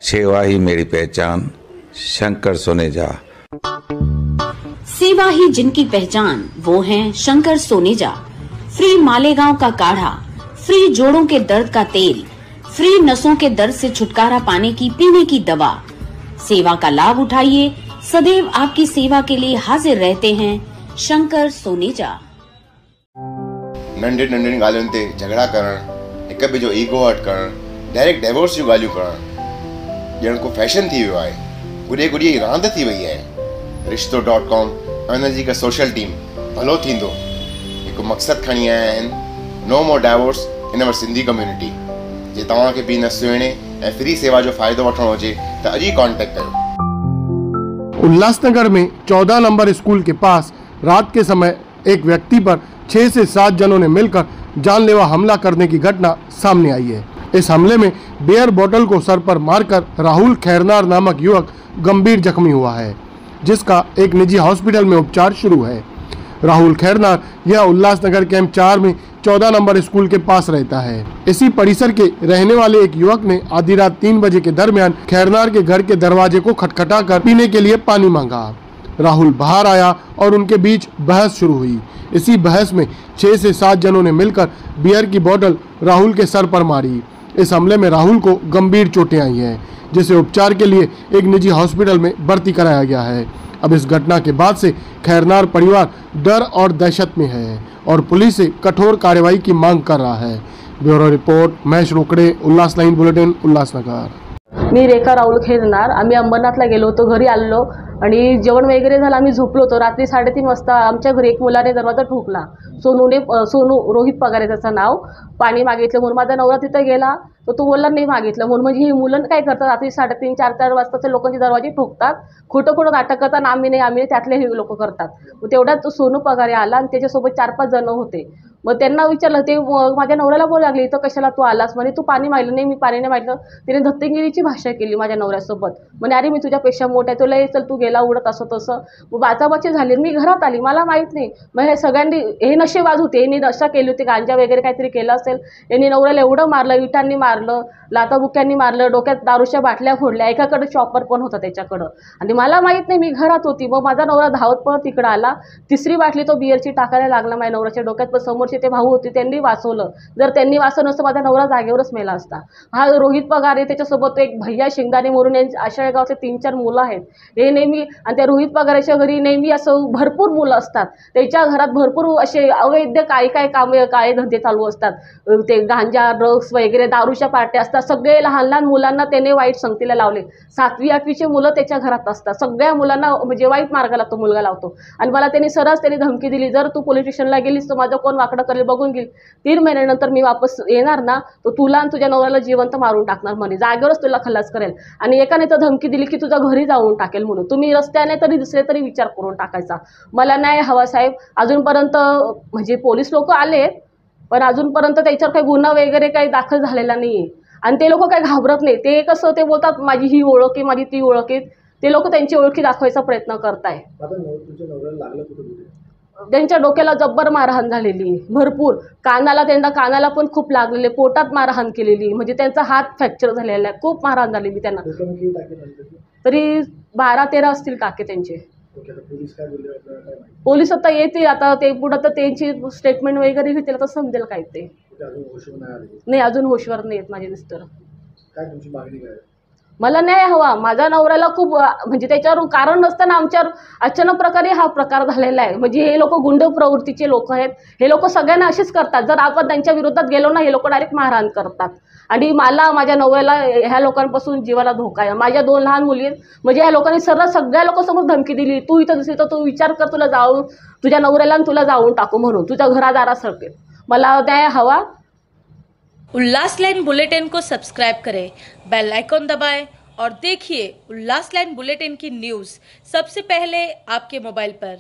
सेवा ही मेरी पहचान, शंकर सोनेजा। सेवा ही जिनकी पहचान, वो हैं शंकर सोनेजा। फ्री मालेगांव का काढ़ा, फ्री जोड़ों के दर्द का तेल, फ्री नसों के दर्द से छुटकारा पाने की पीने की दवा। सेवा का लाभ उठाइए, सदैव आपकी सेवा के लिए हाजिर रहते हैं शंकर सोनेजा। नंढी नंढी ॻाल्हियुनि ते झगड़ा करण, हिक ॿिए जो ईगो हट करण, डायरेक्ट डाइवोर्स जूं ॻाल्हियूं करण ॼण को फैशन थी वियो आहे। गुॾे गुॾी रांदि थी वई आहे। रिश्तो.com हुनजी हिकु सोशल टीम भलो थींदो हिकु मक़सदु खणी आया आहिनि, no more divorce in our Sindhi community. जे तव्हांखे बि न सुहिणे ऐं फ्री सेवा जो फ़ाइदो वठणो हुजे त अॼु ई कॉन्टेक्ट कयो। उल्लासनगर में 14 नंबर स्कूल के पास रात के समय एक व्यक्ति पर 6 से 7 जनों ने मिलकर जानलेवा हमला करने की घटना सामने आई है। इस हमले में बियर बोतल को सर पर मारकर राहुल खैरनार नामक युवक गंभीर जख्मी हुआ है, जिसका एक निजी हॉस्पिटल में उपचार शुरू है। राहुल खैरनार यह उल्लासनगर कैंप 4 में 14 नंबर स्कूल के पास रहता है। इसी परिसर के रहने वाले एक युवक ने आधी रात 3 बजे के दरमियान खैरनार के घर के दरवाजे को खटखटाकर पीने के लिए पानी मांगा। राहुल बाहर आया और उनके बीच बहस शुरू हुई। इसी बहस में 6 से 7 जनों ने मिलकर बियर की बोतल राहुल के सर पर मारी। इस हमले में राहुल को गंभीर चोटें आई हैं, जिसे उपचार के लिए एक निजी हॉस्पिटल में भर्ती कराया गया है। अब इस घटना के बाद से खैरनार परिवार डर और दहशत में है और पुलिस से कठोर कार्रवाई की मांग कर रहा है। Bureau report, Mahesh Rokade, Ulhas line bulletin, Ulhasnagar. मी रेखा राहुल खैरनार। आम्ही अंबरनाथला गेलो होतो, घरी आलो आणि जेवण वगैरे झालं, आम्ही झोपलो होतो। रात्री 3:30 वाजता आमच्या घरी एक मुलाने दरवाजा ठोकला। सोनू रोहित पगार आहे त्याचं नाव। पाणी मागितलं म्हणून माझा नवरा तिथे गेला, तर तो बोलला नाही मागितलं म्हणून। म्हणजे ही मुलं काय करतात, रात्री 3:30 4 वाजताचे लोकांचे दरवाजे ठोकतात, खोटं खोटं नाटक करतात, आम्ही नाही त्यातले हे लोक करतात। मग तेवढ्यात तो सोनू पगारे आला आणि त्याच्यासोबत 4-5 जण होते। मग त्यांना विचारलं, ते माझ्या नवऱ्याला बोलायला लागले, इथं कशाला तू आलास म्हणे, तू पाणी मागलं नाही, मी पाणी नाही मागितलं। तिने दत्तगिरीची भाषा केली माझ्या नवऱ्यासोबत, म्हणे अरे मी तुझ्यापेक्षा मोठा आहे, तुला चल तू गेला उडत असं तसं। मग बाचाबाची झाली, मी घरात आली, मला माहीत नाही। मग हे सगळ्यांनी हे नशेबाज होते, यांनी नशा केली होती, गांजा वगैरे काहीतरी केलं असेल। यांनी नवऱ्याला एवढं मारलं, विटांनी मारलं, लाताबुक्यांनी मारलं, डोक्यात दारूच्या बाटल्या फोडल्या, एकाकडे चॉपर पण होता त्याच्याकडं, आणि मला माहीत नाही, मी घरात होती। मग माझा नवरा धावत पळत तिकडं आला, 3री बाटली तो बिअरची टाकायला लागला माझ्या नवऱ्याच्या डोक्यात। पण समोरचे ते भाऊ होते, त्यांनी वाचवलं। जर त्यांनी वाचवलं नसतं माझा नवरा जागेवरच मेला असता। हा रोहित पगारे, त्याच्यासोबत एक भैया शेंगदाणे म्हणून, अशा गावचे 3-4 मुलं आहेत। हे नेहमी, आणि त्या रोहित पगाराच्या घरी नेहमी असं भरपूर मुलं असतात, त्याच्या घरात भरपूर असे अवैध काय कामे काय धंदे चालू असतात। ते गांजा, ड्रग्स वगैरे, दारूच्या पार्ट्या असतात। सगळे लहान लहान मुलांना त्याने वाईट संगतीला लावले। 7वी 8वीचे मुलं त्याच्या घरात असतात। सगळ्या मुलांना म्हणजे वाईट मार्गाला तो मुलगा लावतो। आणि मला त्याने धमकी दिली, जर तू पोलीस स्टेशनला गेलीस तर माझं कोण वाकडं करेल बघून घेईल। 3 महिन्यानंतर मी वापस येणार ना, तर तुला आणि तुझ्या नवऱ्याला जिवंत मारून टाकणार म्हणे, जागेवरच तुला खल्लास करेल। आणि एकाने तर धमकी दिली की तुझा घरी जाऊन टाकेल म्हणून, तुम्ही रस्त्याने तरी दुसरे तरी विचार करून टाकायचा। मला न्याय हवा साहेब। अजूनपर्यंत म्हणजे पोलीस लोक आले, पण अजूनपर्यंत त्याच्यावर काही गुन्हा वगैरे काही दाखल झालेला नाहीये। आणि ते लोक काही घाबरत नाही। ते कसं ते बोलतात, माझी ही ओळख आहे, माझी ती ओळख आहे, ते लोक त्यांची ओळखी दाखवायचा प्रयत्न करताय। त्यांच्या डोक्याला जब्बर मारहाण झालेली, भरपूर कानाला पण खूप लागलेले, पोटात मारहाण केलेली, म्हणजे त्यांचा हात फ्रॅक्चर झालेला आहे, खूप मारहाण झालेली त्यांना। तरी 12-13 असतील टाके त्यांचे। पोलीस आता येतील, आता ते पुढे तर त्यांची स्टेटमेंट वगैरे घेतील, तर समजेल काय ते। नाही, अजून होशवर नाही आहेत माझे मिस्टर। मला न्याय हवा। माझ्या नवऱ्याला खूप म्हणजे त्याच्यावर कारण नसताना आमच्यावर अचानक प्रकारे हा प्रकार झालेला आहे। म्हणजे हे लोक गुंड प्रवृत्तीचे लोक आहेत, हे लोक सगळ्यांना असेच करतात। जर आपण त्यांच्या विरोधात गेलो ना, हे लोक डायरेक्ट मारहाण करतात। आणि मला, माझ्या नवऱ्याला ह्या लोकांपासून जीवाला धोका आहे। माझ्या 2 लहान मुली आहेत, म्हणजे ह्या लोकांनी सगळ्या लोकांसमोर धमकी दिली, तू इथं दिसली तर तू विचार कर, तुला जाऊन तुझ्या नवऱ्याला तुला जाऊन टाकू म्हणून, तुझ्या घरादारासारखे। मला न्याय हवा। उल्लास लाइन बुलेटिन को सब्सक्राइब करें, बेल आइकॉन दबाएं और देखिए उल्लास लाइन बुलेटिन की न्यूज़ सबसे पहले आपके मोबाइल पर।